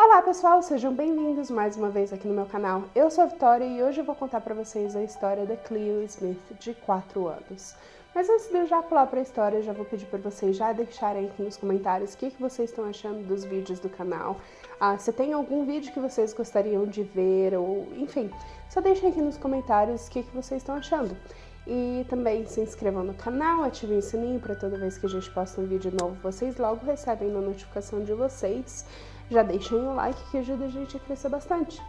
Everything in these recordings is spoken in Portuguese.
Olá pessoal, sejam bem-vindos mais uma vez aqui no meu canal. Eu sou a Vitória e hoje eu vou contar pra vocês a história da Cleo Smith, de 4 anos. Mas antes de eu já pular pra história, eu já vou pedir pra vocês já deixarem aqui nos comentários o que vocês estão achando dos vídeos do canal. Se tem algum vídeo que vocês gostariam de ver, ou enfim, só deixem aqui nos comentários o que vocês estão achando. E também se inscrevam no canal, ativem o sininho para toda vez que a gente posta um vídeo novo, vocês logo recebem a notificação de vocês. Já deixem o like que ajuda a gente a crescer bastante.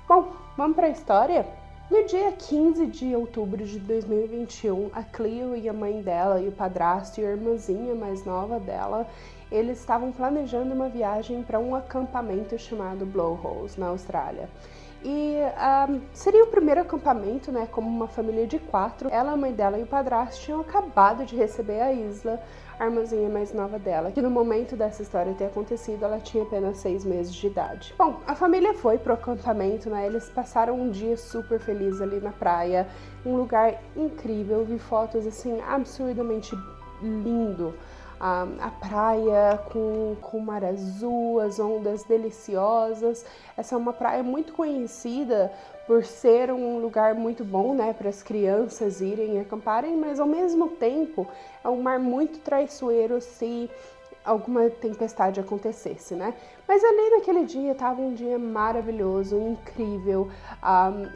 Bom, vamos para a história? No dia 15 de outubro de 2021, a Cleo e a mãe dela, e o padrasto e a irmãzinha mais nova dela, eles estavam planejando uma viagem para um acampamento chamado Blowholes, na Austrália. E seria o primeiro acampamento, né, como uma família de 4. Ela, a mãe dela e o padrasto tinham acabado de receber a Isla, a irmãzinha mais nova dela, que no momento dessa história ter acontecido, ela tinha apenas 6 meses de idade. Bom, a família foi pro acampamento, né, eles passaram um dia super feliz ali na praia, um lugar incrível, eu vi fotos assim, absurdamente lindo. A praia com mar azul, as ondas deliciosas. Essa é uma praia muito conhecida por ser um lugar muito bom, né, para as crianças irem acamparem, mas ao mesmo tempo é um mar muito traiçoeiro se alguma tempestade acontecesse, né? Mas ali naquele dia estava um dia maravilhoso, incrível,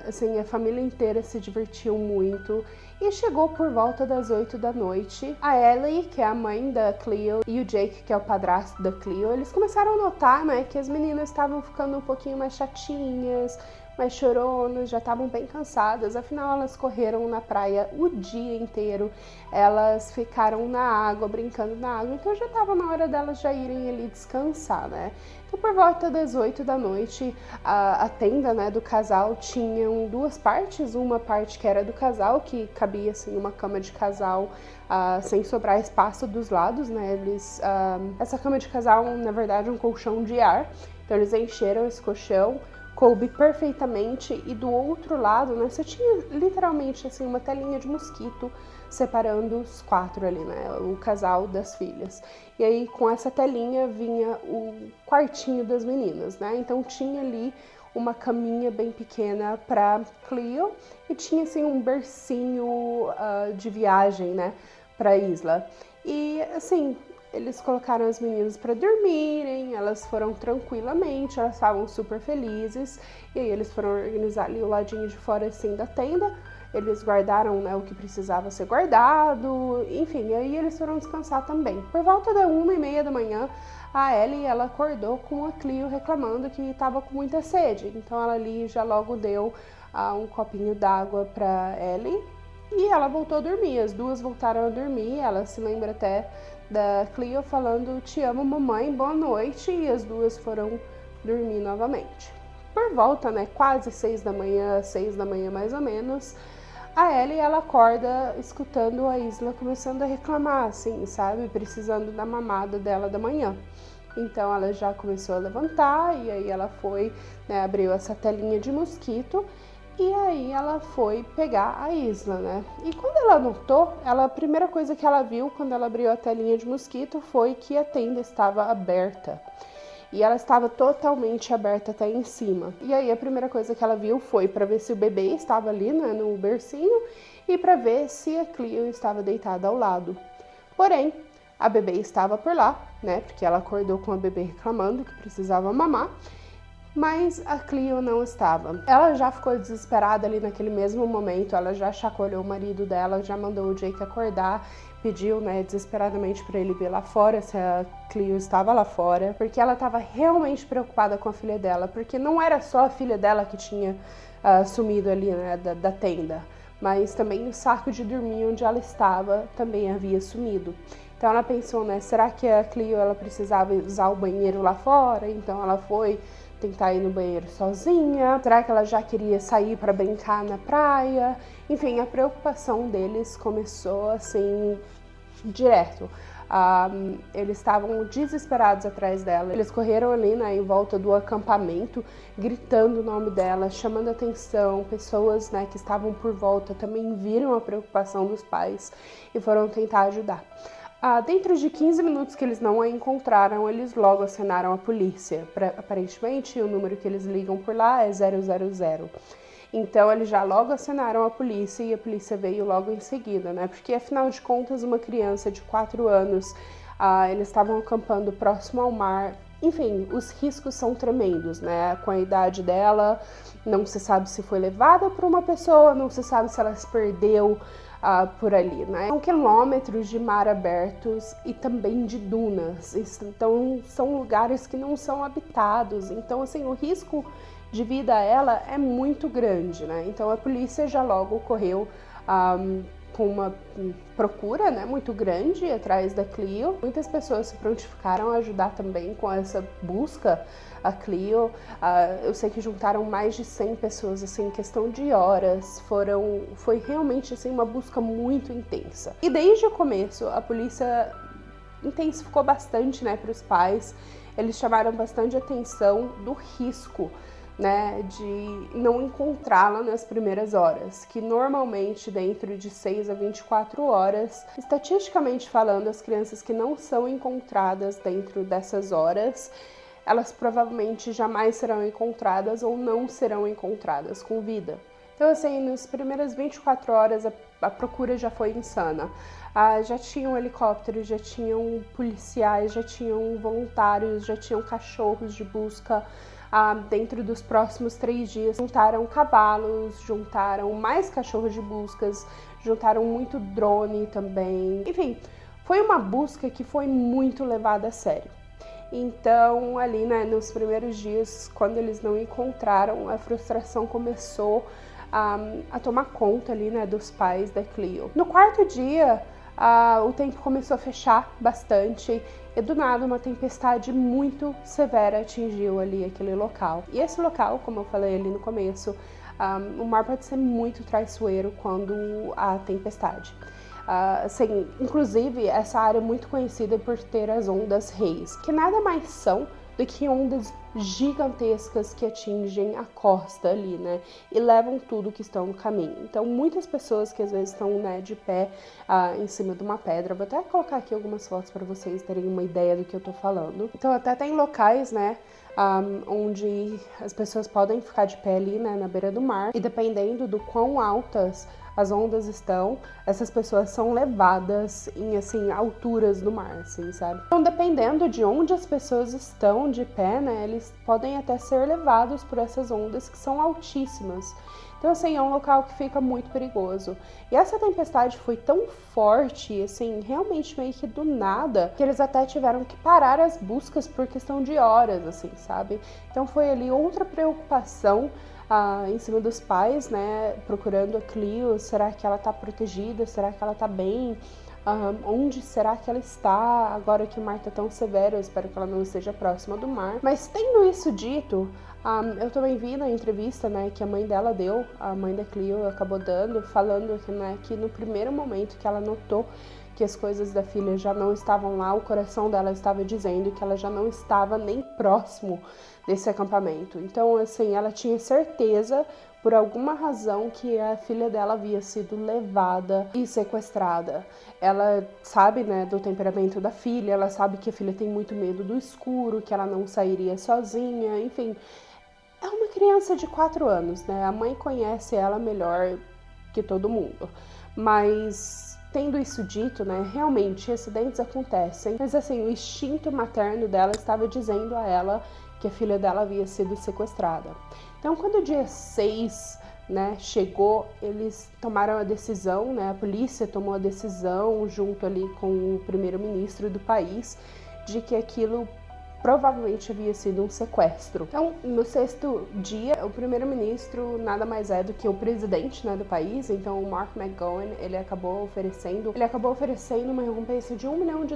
assim, a família inteira se divertiu muito e chegou por volta das 8 da noite. A Ellie, que é a mãe da Cleo, e o Jake, que é o padrasto da Cleo, eles começaram a notar, né, que as meninas estavam ficando um pouquinho mais chatinhas, mais choronas, já estavam bem cansadas, afinal elas correram na praia o dia inteiro, elas ficaram na água, brincando na água, então já estava na hora delas já irem ali descansar, né? Então por volta das 8 da noite, a tenda, né, do casal tinham 2 partes, uma parte que era do casal, que cabia assim uma cama de casal, sem sobrar espaço dos lados, né? Essa cama de casal, na verdade, é um colchão de ar, então eles encheram esse colchão, coube perfeitamente, e do outro lado, né, você tinha literalmente assim uma telinha de mosquito separando os 4 ali, né, o casal das filhas. E aí com essa telinha vinha o quartinho das meninas, né, então tinha ali uma caminha bem pequena para Cleo e tinha assim um bercinho de viagem, né, para Isla. E assim, eles colocaram as meninas para dormirem, elas foram tranquilamente, elas estavam super felizes, e aí eles foram organizar ali o ladinho de fora assim da tenda, eles guardaram, né, o que precisava ser guardado, enfim, e aí eles foram descansar também. Por volta da 1h30 da manhã, a Ellie, ela acordou com a Cleo reclamando que estava com muita sede, então ela ali já logo deu um copinho d'água para Ellie, e ela voltou a dormir, as duas voltaram a dormir, ela se lembra até da Cleo falando "te amo mamãe, boa noite", e as duas foram dormir novamente. Por volta, né, quase 6 da manhã, 6 da manhã mais ou menos, a Ellie, ela acorda escutando a Isla começando a reclamar, assim, sabe, precisando da mamada dela da manhã. Então ela já começou a levantar, e aí ela foi, né, abriu essa telinha de mosquito, e aí ela foi pegar a Isla, né? E quando ela notou, a primeira coisa que ela viu quando ela abriu a telinha de mosquito foi que a tenda estava aberta. E ela estava totalmente aberta até em cima. E aí a primeira coisa que ela viu foi para ver se o bebê estava ali, né, no bercinho, e para ver se a Cleo estava deitada ao lado. Porém, a bebê estava por lá, né? Porque ela acordou com a bebê reclamando que precisava mamar. Mas a Cleo não estava. Ela já ficou desesperada ali naquele mesmo momento, ela já chacoalhou o marido dela, já mandou o Jake acordar, pediu, né, desesperadamente para ele ver lá fora se a Cleo estava lá fora, porque ela estava realmente preocupada com a filha dela, porque não era só a filha dela que tinha sumido ali, né, da tenda, mas também o saco de dormir onde ela estava também havia sumido. Então ela pensou, né, será que a Cleo ela precisava usar o banheiro lá fora? Então ela foi tentar ir no banheiro sozinha? Será que ela já queria sair para brincar na praia? Enfim, a preocupação deles começou assim, direto. Eles estavam desesperados atrás dela. Eles correram ali, né, em volta do acampamento, gritando o nome dela, chamando atenção. Pessoas, né, que estavam por volta também viram a preocupação dos pais e foram tentar ajudar. Dentro de 15 minutos que eles não a encontraram, eles logo acionaram a polícia. Aparentemente, o número que eles ligam por lá é 000. Então, eles já logo acionaram a polícia e a polícia veio logo em seguida, né? Porque, afinal de contas, uma criança de 4 anos, eles estavam acampando próximo ao mar. Enfim, os riscos são tremendos, né? Com a idade dela, não se sabe se foi levada por uma pessoa, não se sabe se ela se perdeu por ali, né? São quilômetros de mar abertos e também de dunas, então são lugares que não são habitados, então assim, o risco de vida a ela é muito grande, né? Então a polícia já logo correu com uma procura, né, muito grande atrás da Cleo. Muitas pessoas se prontificaram a ajudar também com essa busca a Cleo. Eu sei que juntaram mais de 100 pessoas, assim, em questão de horas. Foi realmente, assim, uma busca muito intensa. E desde o começo, a polícia intensificou bastante, né, para os pais. Eles chamaram bastante atenção do risco, né, de não encontrá-la nas primeiras horas, que normalmente dentro de 6 a 24 horas, estatisticamente falando, as crianças que não são encontradas dentro dessas horas, elas provavelmente jamais serão encontradas ou não serão encontradas com vida. Então, assim, nas primeiras 24 horas a procura já foi insana. Já tinham helicópteros, já tinham policiais, já tinham voluntários, já tinham cachorros de busca. Dentro dos próximos 3 dias, juntaram cavalos, juntaram mais cachorros de buscas, juntaram muito drone também. Enfim, foi uma busca que foi muito levada a sério. Então, ali, né, nos primeiros dias, quando eles não encontraram, a frustração começou a tomar conta ali, né, dos pais da Cleo. No 4º dia, o tempo começou a fechar bastante e do nada uma tempestade muito severa atingiu ali aquele local. E esse local, como eu falei ali no começo, o mar pode ser muito traiçoeiro quando há tempestade. Assim, inclusive, essa área é muito conhecida por ter as ondas reis, que nada mais são do que ondas gigantescas que atingem a costa ali, né? E levam tudo que estão no caminho. Então, muitas pessoas que às vezes estão, né, de pé em cima de uma pedra, vou até colocar aqui algumas fotos para vocês terem uma ideia do que eu tô falando. Então, até tem locais, né, onde as pessoas podem ficar de pé ali, né, na beira do mar, e dependendo do quão altas as ondas estão, essas pessoas são levadas em, assim, alturas do mar, assim, sabe? Então, dependendo de onde as pessoas estão de pé, né, eles podem até ser levados por essas ondas que são altíssimas. Então, assim, é um local que fica muito perigoso. E essa tempestade foi tão forte, assim, realmente meio que do nada, que eles até tiveram que parar as buscas por questão de horas, assim, sabe? Então, foi ali outra preocupação em cima dos pais, né, procurando a Cleo. Será que ela tá protegida? Será que ela tá bem? Onde será que ela está agora que o mar tá tão severo? Eu espero que ela não esteja próxima do mar. Mas tendo isso dito, eu também vi na entrevista, né, que a mãe dela deu, a mãe da Cleo acabou dando, falando que, né, que no primeiro momento que ela notou que as coisas da filha já não estavam lá, o coração dela estava dizendo que ela já não estava nem próximo desse acampamento. Então, assim, ela tinha certeza, por alguma razão, que a filha dela havia sido levada e sequestrada. Ela sabe, né, do temperamento da filha, ela sabe que a filha tem muito medo do escuro, que ela não sairia sozinha, enfim. É uma criança de 4 anos, né? A mãe conhece ela melhor que todo mundo. Mas, tendo isso dito, né, realmente acidentes acontecem. Mas, assim, o instinto materno dela estava dizendo a ela que a filha dela havia sido sequestrada. Então, quando o dia 6, né, chegou, eles tomaram a decisão, né, a polícia tomou a decisão, junto ali com o primeiro-ministro do país, de que aquilo provavelmente havia sido um sequestro. Então, no 6º dia, o primeiro-ministro nada mais é do que o presidente, né, do país. Então, o Mark McGowan, ele acabou oferecendo uma recompensa de $1 milhão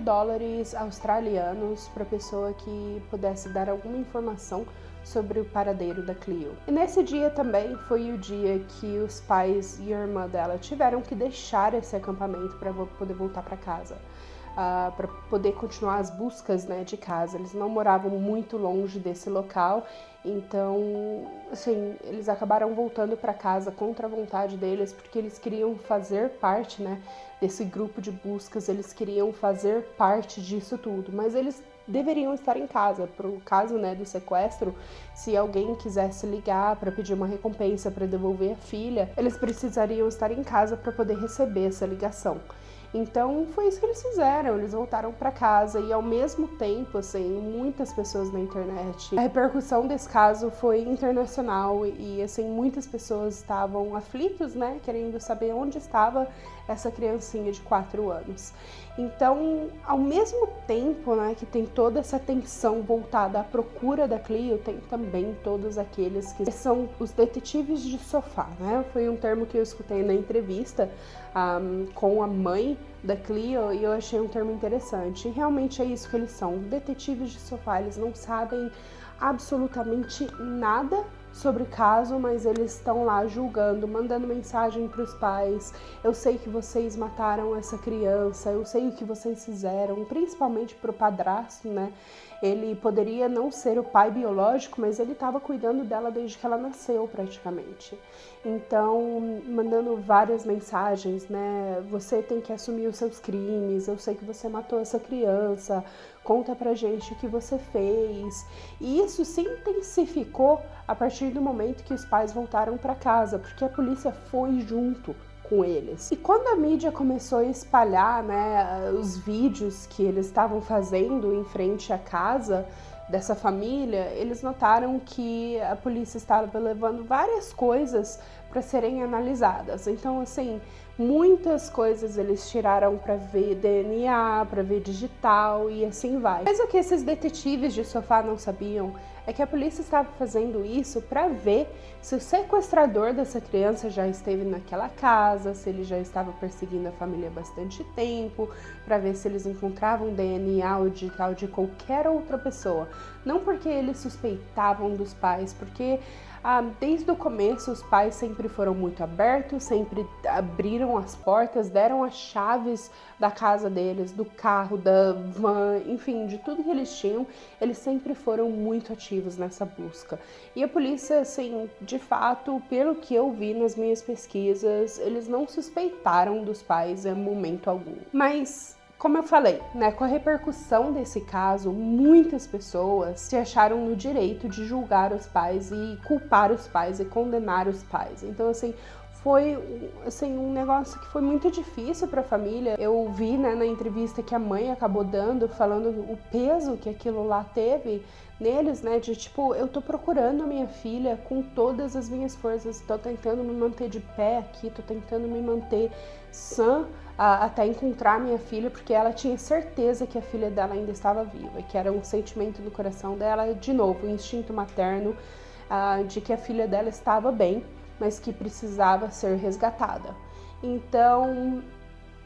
australianos para a pessoa que pudesse dar alguma informação sobre o paradeiro da Cleo. E nesse dia também foi o dia que os pais e a irmã dela tiveram que deixar esse acampamento para poder voltar para casa. para poder continuar as buscas, né, de casa. Eles não moravam muito longe desse local, então, assim, eles acabaram voltando para casa contra a vontade deles, porque eles queriam fazer parte, né, desse grupo de buscas, eles queriam fazer parte disso tudo, mas eles deveriam estar em casa. Para o caso, né, do sequestro, se alguém quisesse ligar para pedir uma recompensa para devolver a filha, eles precisariam estar em casa para poder receber essa ligação. Então foi isso que eles fizeram, eles voltaram para casa e ao mesmo tempo, assim, muitas pessoas na internet, a repercussão desse caso foi internacional e assim, muitas pessoas estavam aflitos, né, querendo saber onde estava essa criancinha de 4 anos. Então, ao mesmo tempo, né, que tem toda essa tensão voltada à procura da Cleo, tem também todos aqueles que são os detetives de sofá, né? Foi um termo que eu escutei na entrevista com a mãe da Cleo e eu achei um termo interessante. E realmente é isso que eles são, detetives de sofá. Eles não sabem absolutamente nada sobre o caso, mas eles estão lá julgando, mandando mensagem para os pais: eu sei que vocês mataram essa criança, eu sei o que vocês fizeram, principalmente para o padrasto, né? Ele poderia não ser o pai biológico, mas ele estava cuidando dela desde que ela nasceu, praticamente. Então, mandando várias mensagens, né? Você tem que assumir os seus crimes, eu sei que você matou essa criança, conta pra gente o que você fez. E isso se intensificou a partir do momento que os pais voltaram para casa, porque a polícia foi junto com eles. E quando a mídia começou a espalhar, né, os vídeos que eles estavam fazendo em frente à casa dessa família, eles notaram que a polícia estava levando várias coisas para serem analisadas. Então, assim, muitas coisas eles tiraram para ver DNA, para ver digital e assim vai. Mas o que esses detetives de sofá não sabiam é que a polícia estava fazendo isso para ver se o sequestrador dessa criança já esteve naquela casa, se ele já estava perseguindo a família há bastante tempo, para ver se eles encontravam DNA ou digital de qualquer outra pessoa. Não porque eles suspeitavam dos pais, porque desde o começo os pais sempre foram muito abertos, sempre abriram as portas, deram as chaves da casa deles, do carro, da van, enfim, de tudo que eles tinham. Eles sempre foram muito ativos nessa busca. E a polícia, assim, de fato, pelo que eu vi nas minhas pesquisas, eles não suspeitaram dos pais em momento algum. Mas, como eu falei, né, com a repercussão desse caso, muitas pessoas se acharam no direito de julgar os pais e culpar os pais e condenar os pais. Então, assim, foi assim, um negócio que foi muito difícil para a família. Eu vi, né, na entrevista que a mãe acabou dando, falando o peso que aquilo lá teve neles, né, de tipo, eu tô procurando a minha filha com todas as minhas forças, tô tentando me manter de pé aqui, tô tentando me manter sã até encontrar minha filha, porque ela tinha certeza que a filha dela ainda estava viva, que era um sentimento do coração dela, de novo, um instinto materno de que a filha dela estava bem, mas que precisava ser resgatada. Então,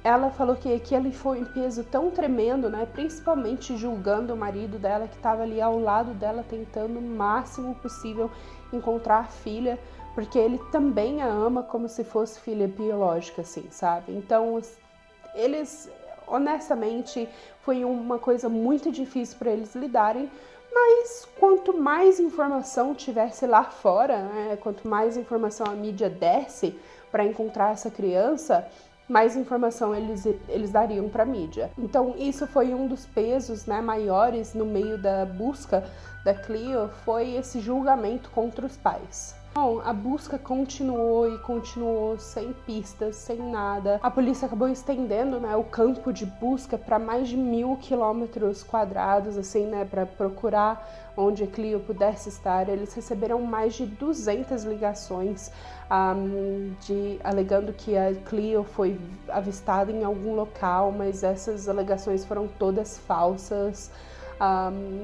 ela falou que aquele foi um peso tão tremendo, né? Principalmente julgando o marido dela, que estava ali ao lado dela, tentando o máximo possível encontrar a filha, porque ele também a ama como se fosse filha biológica, assim, sabe? Então, eles, honestamente, foi uma coisa muito difícil para eles lidarem, mas quanto mais informação tivesse lá fora, né, quanto mais informação a mídia desse para encontrar essa criança, mais informação eles dariam para a mídia. Então isso foi um dos pesos, né, maiores no meio da busca da Cleo, foi esse julgamento contra os pais. Bom, a busca continuou e continuou sem pistas, sem nada. A polícia acabou estendendo, né, o campo de busca para mais de 1.000 quilômetros quadrados, assim, né, para procurar onde a Cleo pudesse estar. Eles receberam mais de 200 ligações alegando que a Cleo foi avistada em algum local, mas essas alegações foram todas falsas.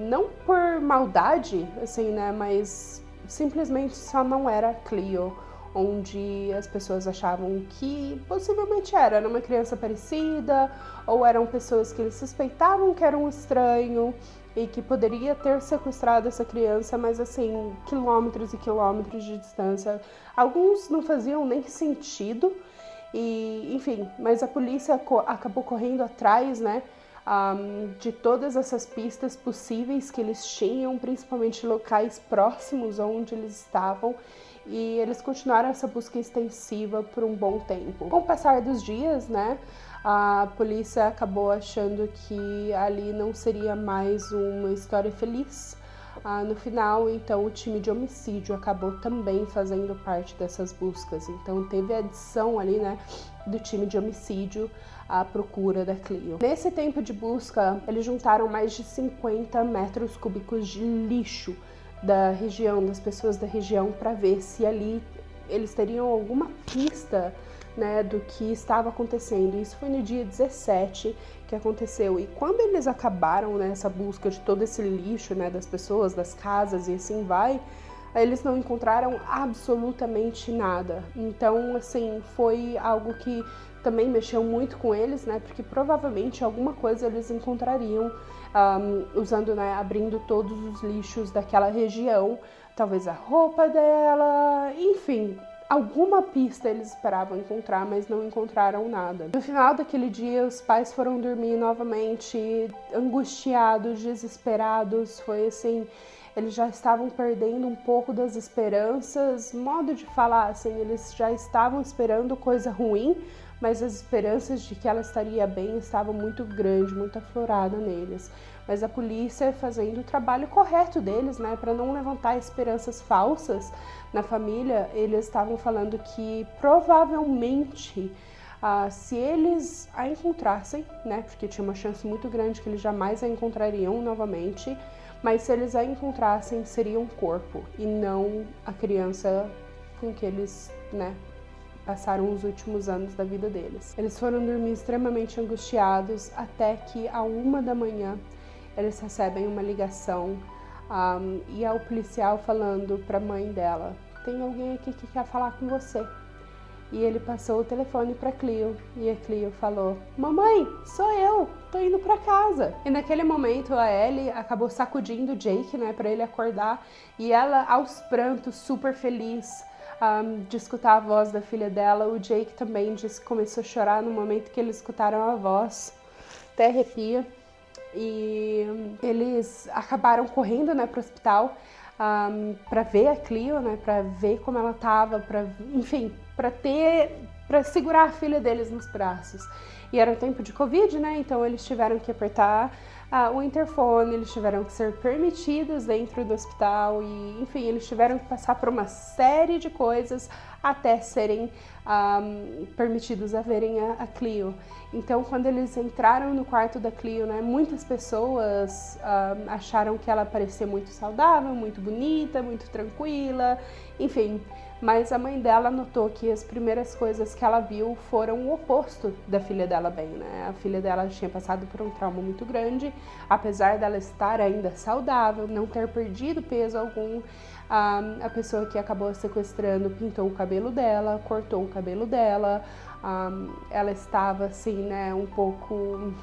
Não por maldade, assim, né, mas simplesmente só não era Cleo, onde as pessoas achavam que possivelmente era uma criança parecida, ou eram pessoas que eles suspeitavam que era um estranho e que poderia ter sequestrado essa criança, mas assim, quilômetros e quilômetros de distância. Alguns não faziam nem sentido, e enfim, mas a polícia acabou correndo atrás, né, de todas essas pistas possíveis que eles tinham, principalmente locais próximos onde eles estavam, e eles continuaram essa busca extensiva por um bom tempo. Com o passar dos dias, né, a polícia acabou achando que ali não seria mais uma história feliz. No final, então, o time de homicídio acabou também fazendo parte dessas buscas. Então, teve a adição ali, né, do time de homicídio à procura da Cleo. Nesse tempo de busca, eles juntaram mais de 50 metros cúbicos de lixo da região, das pessoas da região, para ver se ali eles teriam alguma pista, né, do que estava acontecendo. Isso foi no dia 17 que aconteceu. E quando eles acabaram nessa busca de todo esse lixo, né, das pessoas, das casas e assim vai, eles não encontraram absolutamente nada. Então, assim, foi algo que também mexeu muito com eles, né, porque provavelmente alguma coisa eles encontrariam usando, né, abrindo todos os lixos daquela região, talvez a roupa dela, enfim, alguma pista eles esperavam encontrar, mas não encontraram nada. No final daquele dia, os pais foram dormir novamente, angustiados, desesperados. Foi assim, eles já estavam perdendo um pouco das esperanças, modo de falar, assim, eles já estavam esperando coisa ruim, mas as esperanças de que ela estaria bem estavam muito grandes, muito aflorada neles. Mas a polícia, fazendo o trabalho correto deles, né, para não levantar esperanças falsas na família, eles estavam falando que provavelmente, se eles a encontrassem, né, porque tinha uma chance muito grande que eles jamais a encontrariam novamente, mas se eles a encontrassem, seria um corpo e não a criança com que eles, né, passaram os últimos anos da vida deles. Eles foram dormir extremamente angustiados até que, à 1 da manhã, eles recebem uma ligação e é o policial falando para a mãe dela: tem alguém aqui que quer falar com você. E ele passou o telefone para Cleo e a Cleo falou: mamãe, sou eu, tô indo para casa. E naquele momento a Ellie acabou sacudindo o Jake, né, para ele acordar, e ela, aos prantos, super feliz de escutar a voz da filha dela. O Jake também disse que começou a chorar no momento que eles escutaram a voz, até arrepia. E eles acabaram correndo, né, para o hospital para ver a Cleo, né, para ver como ela estava, enfim, para segurar a filha deles nos braços. E era um tempo de Covid, né, então eles tiveram que apertar o interfone, eles tiveram que ser permitidos dentro do hospital e, enfim, eles tiveram que passar por uma série de coisas até serem permitidos a verem a Cleo. Então, quando eles entraram no quarto da Cleo, né, muitas pessoas acharam que ela parecia muito saudável, muito bonita, muito tranquila, enfim. Mas a mãe dela notou que as primeiras coisas que ela viu foram o oposto da filha dela bem, né? A filha dela tinha passado por um trauma muito grande, apesar dela estar ainda saudável, não ter perdido peso algum. A pessoa que acabou sequestrando pintou o cabelo dela, cortou o cabelo dela, ela estava assim, né, um pouco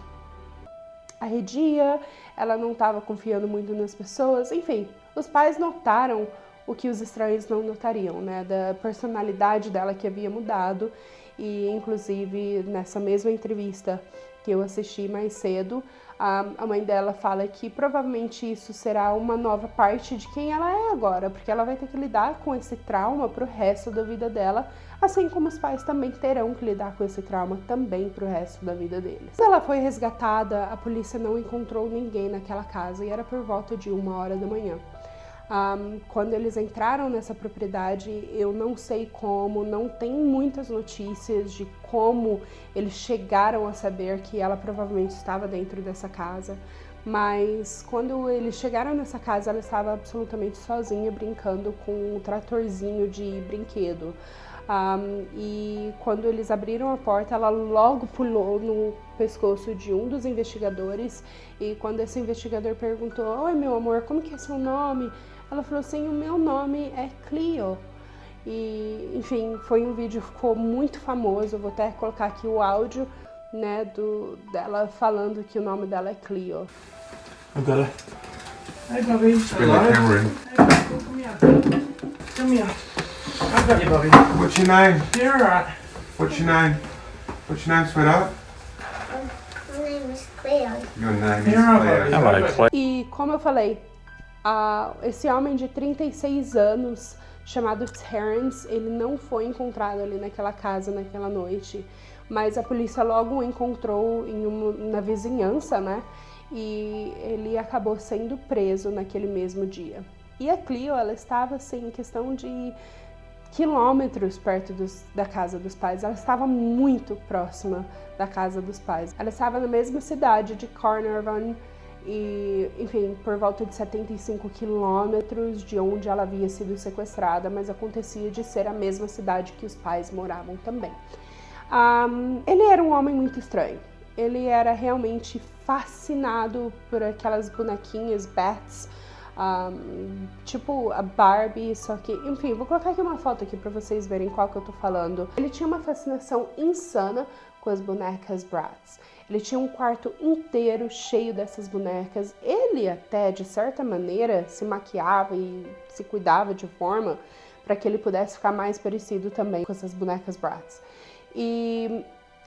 arredia, ela não estava confiando muito nas pessoas, enfim. Os pais notaram o que os estranhos não notariam, né, da personalidade dela que havia mudado. E inclusive nessa mesma entrevista que eu assisti mais cedo, a mãe dela fala que provavelmente isso será uma nova parte de quem ela é agora, porque ela vai ter que lidar com esse trauma pro resto da vida dela, assim como os pais também terão que lidar com esse trauma também pro resto da vida deles. Quando ela foi resgatada, a polícia não encontrou ninguém naquela casa e era por volta de 1h da manhã. Quando eles entraram nessa propriedade, eu não sei como, não tem muitas notícias de como eles chegaram a saber que ela provavelmente estava dentro dessa casa, mas quando eles chegaram nessa casa, ela estava absolutamente sozinha, brincando com um tratorzinho de brinquedo. E quando eles abriram a porta, ela logo pulou no pescoço de um dos investigadores, e quando esse investigador perguntou: oi, meu amor, como que é seu nome? Ela falou assim: o meu nome é Cleo. E, enfim, foi um vídeo que ficou muito famoso. Eu vou até colocar aqui o áudio, né, dela falando que o nome dela é Cleo. I've got it. Hey, Bobby. Bring the camera in. Hey, come here. Come here. I've got you, Bobby. What's your name? You're alright. What's your name? What's your name, sweetheart? My name is Cleo. Your name You're is not Claire. worried. Hello, Claire. E como eu falei, esse homem de 36 anos, chamado Terrence, ele não foi encontrado ali naquela casa naquela noite, mas a polícia logo o encontrou na vizinhança, né? E ele acabou sendo preso naquele mesmo dia. E a Cleo, ela estava assim, em questão de quilômetros perto da casa dos pais. Ela estava muito próxima da casa dos pais. Ela estava na mesma cidade de Carnarvon e, enfim, por volta de 75 quilômetros de onde ela havia sido sequestrada, mas acontecia de ser a mesma cidade que os pais moravam também. Ele era um homem muito estranho. Ele era realmente fascinado por aquelas bonequinhas, Bats, tipo a Barbie, só que, enfim, vou colocar aqui uma foto aqui pra vocês verem qual que eu tô falando. Ele tinha uma fascinação insana com as bonecas Bratz. Ele tinha um quarto inteiro cheio dessas bonecas. Ele até, de certa maneira, se maquiava e se cuidava de forma para que ele pudesse ficar mais parecido também com essas bonecas Bratz. E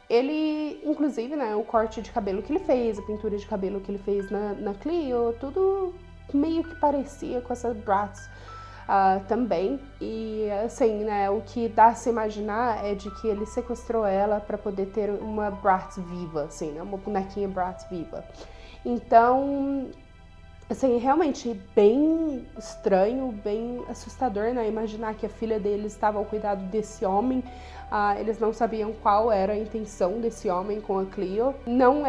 ele, inclusive, né, o corte de cabelo que ele fez, a pintura de cabelo que ele fez na Cleo, tudo meio que parecia com essa Bratz também. E assim, né, o que dá a se imaginar é de que ele sequestrou ela para poder ter uma Bratz viva, assim, né, uma bonequinha Bratz viva. Então, assim, realmente bem estranho, bem assustador, né, imaginar que a filha dele estava ao cuidado desse homem. Eles não sabiam qual era a intenção desse homem com a Cleo. Não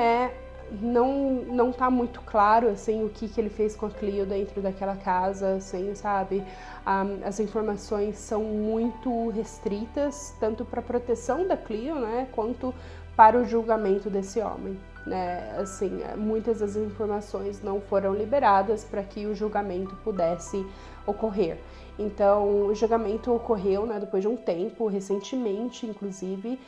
tá muito claro, assim, o que ele fez com a Cleo dentro daquela casa, assim, sabe? As informações são muito restritas, tanto para a proteção da Cleo, né, quanto para o julgamento desse homem, né? Assim, muitas das informações não foram liberadas para que o julgamento pudesse ocorrer. Então, o julgamento ocorreu, né, depois de um tempo, recentemente, inclusive,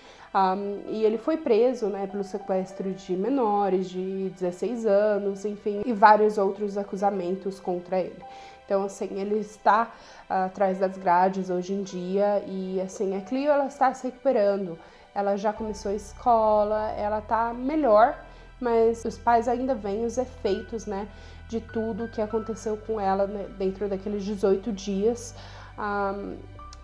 e ele foi preso, né, pelo sequestro de menores de 16 anos, enfim, e vários outros acusamentos contra ele. Então, assim, ele está atrás das grades hoje em dia e, assim, a Cleo, ela está se recuperando. Ela já começou a escola, ela tá melhor, mas os pais ainda veem os efeitos, né, de tudo que aconteceu com ela, né, dentro daqueles 18 dias.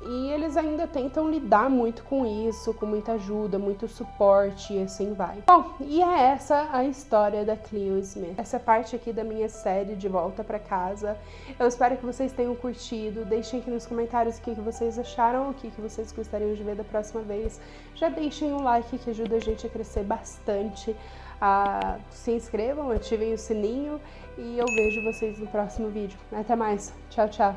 E eles ainda tentam lidar muito com isso, com muita ajuda, muito suporte e assim vai. Bom, e é essa a história da Cleo Smith. Essa parte aqui da minha série De Volta Pra Casa. Eu espero que vocês tenham curtido. Deixem aqui nos comentários o que vocês acharam, o que vocês gostariam de ver da próxima vez. Já deixem um like que ajuda a gente a crescer bastante. Se inscrevam, ativem o sininho e eu vejo vocês no próximo vídeo. Até mais. Tchau, tchau.